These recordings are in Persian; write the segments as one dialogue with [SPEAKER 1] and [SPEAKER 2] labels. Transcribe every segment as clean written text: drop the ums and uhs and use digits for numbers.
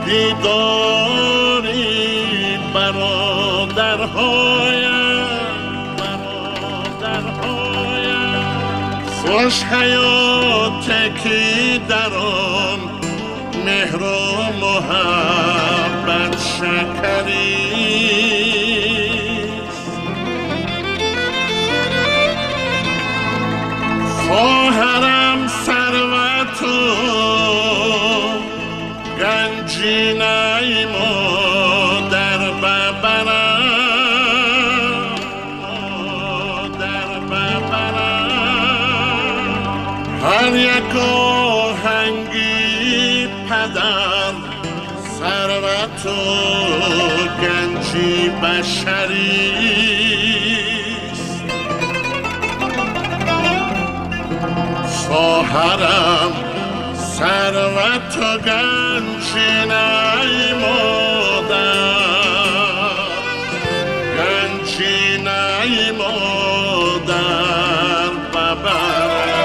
[SPEAKER 1] دیداری برادرهایم خوش حیاتکی در آن مهر و محبت شکری خواهرم ثروت و گنجینه مادر ببرم هر یک آهنگی پدر ثروت و گنجی بشری خواهرم ثروت و گنجینه مادر گنجینه مادر ببرم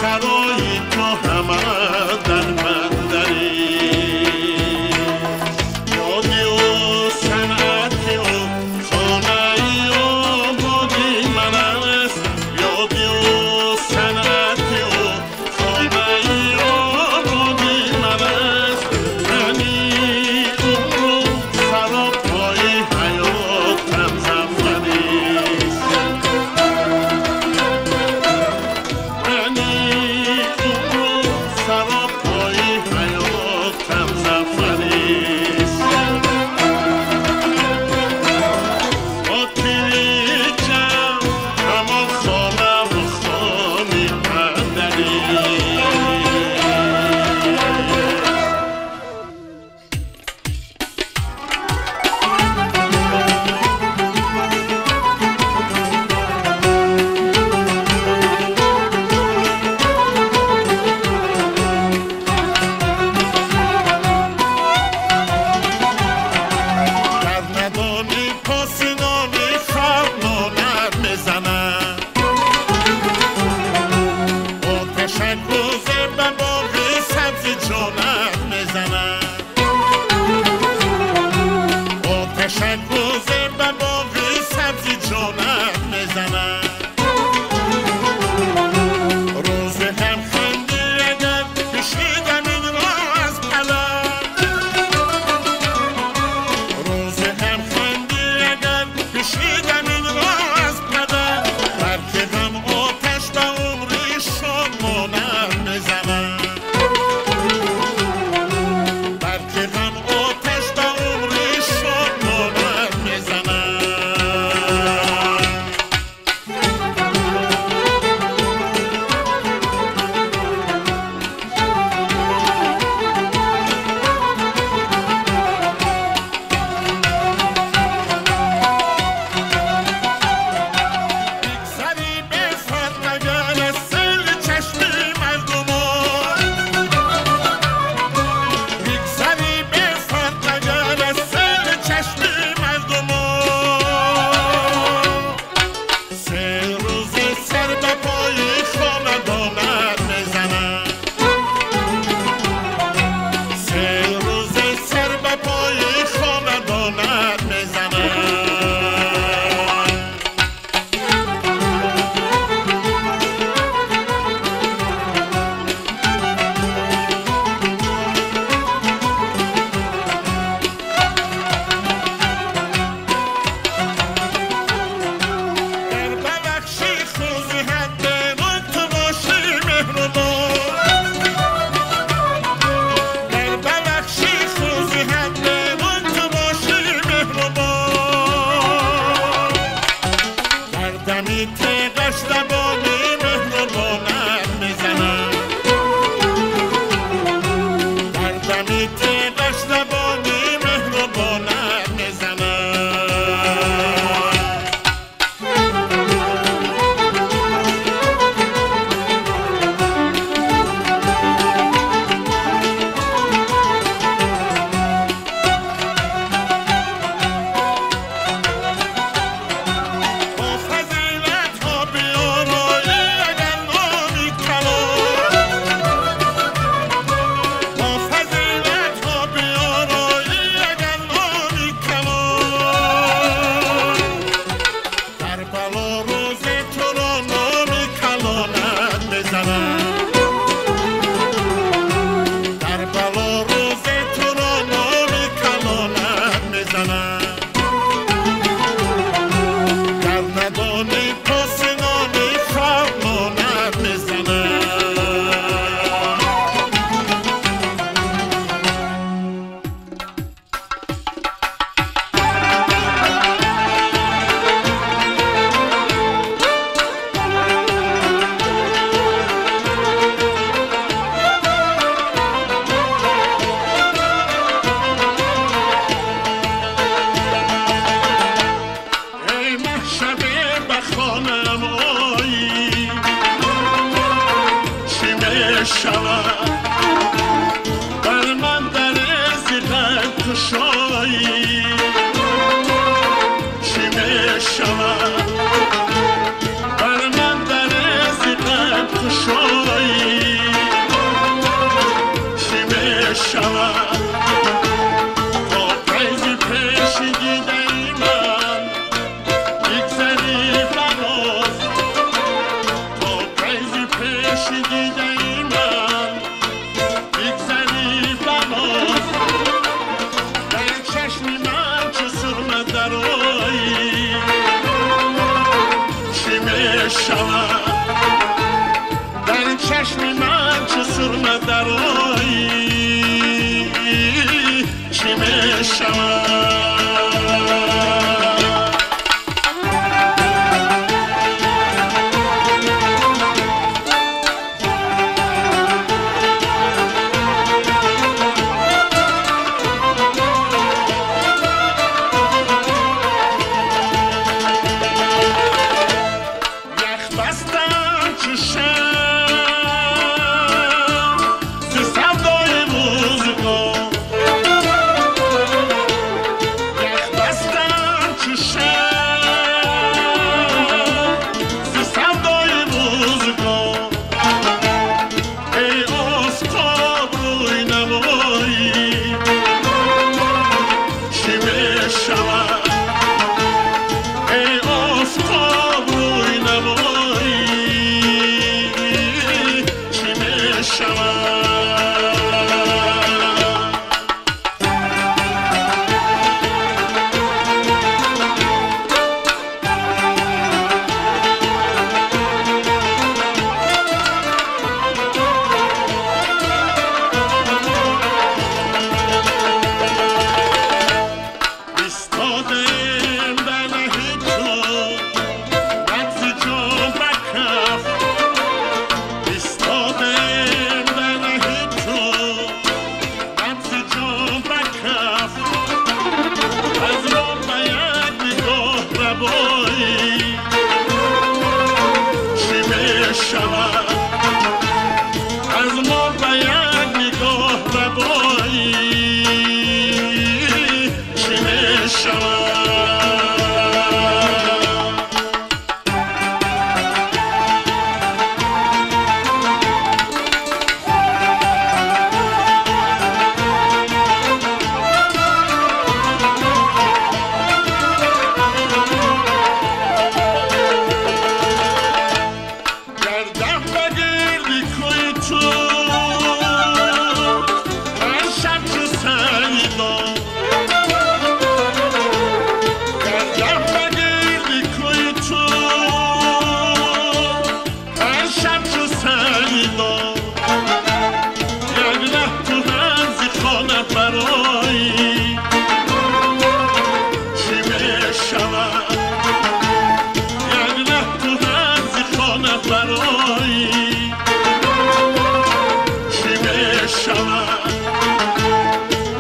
[SPEAKER 1] سرای تو همه در بندری یادی و صنعتی و خانه‌ای و بودی من است یادی و صنعتی و خانه‌ای و بودی من است منی اون رو سراپای حیاتم زفریست منی اون رو سراپای حیاتم زفریست با تیریجم همان خانه و خانی بندری در ندانی پاسینانی خرمانت میزنم آتشک روزه به باقی سبزی جانت میزنم آتشک روزه به باقی سبزی جانت میزنم روزی هم خندی اگر کشیدم این را از پلنگ روزی هم خندی اگر کشیدم این را از پدر بلکه هم آتش به عمری شادمانت میزنم بلکه هم آتش به عمری شادمانت میزنم سری بفرد اگر از سیل چشمی مردمان یک سری بفرد اگر از سیل چشمی مردمان سه روز سر به پای خاندانت میزنم سه روز سر به پای خاندانت میزنم در ببخشی خوزی حد من تو باشی مهربان در ببخشی خوزی حد من تو باشی مهربان در دمی تیغش لبانی مهربانت میزنم در دمی تیغش لبانی مهربانت میزنم با فضیلت ها بیارایی اگر نامی کلام با فضیلت ها بیارایی اگر نامی کلام کربلا روز تو را نامی کلانت میزنم کربلا روز تو را نامی کلانت میزنم در ندانی پاسینانی خرمانت میزنم ای محشبه به خانم آیی چی میشود بر من در زیغت کشایی چی میشود بر من در زیغت کشایی چشمی من چه سرمه درایی چی میشود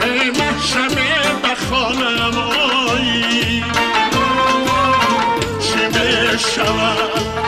[SPEAKER 1] ای محشم بخانم آیی چی میشود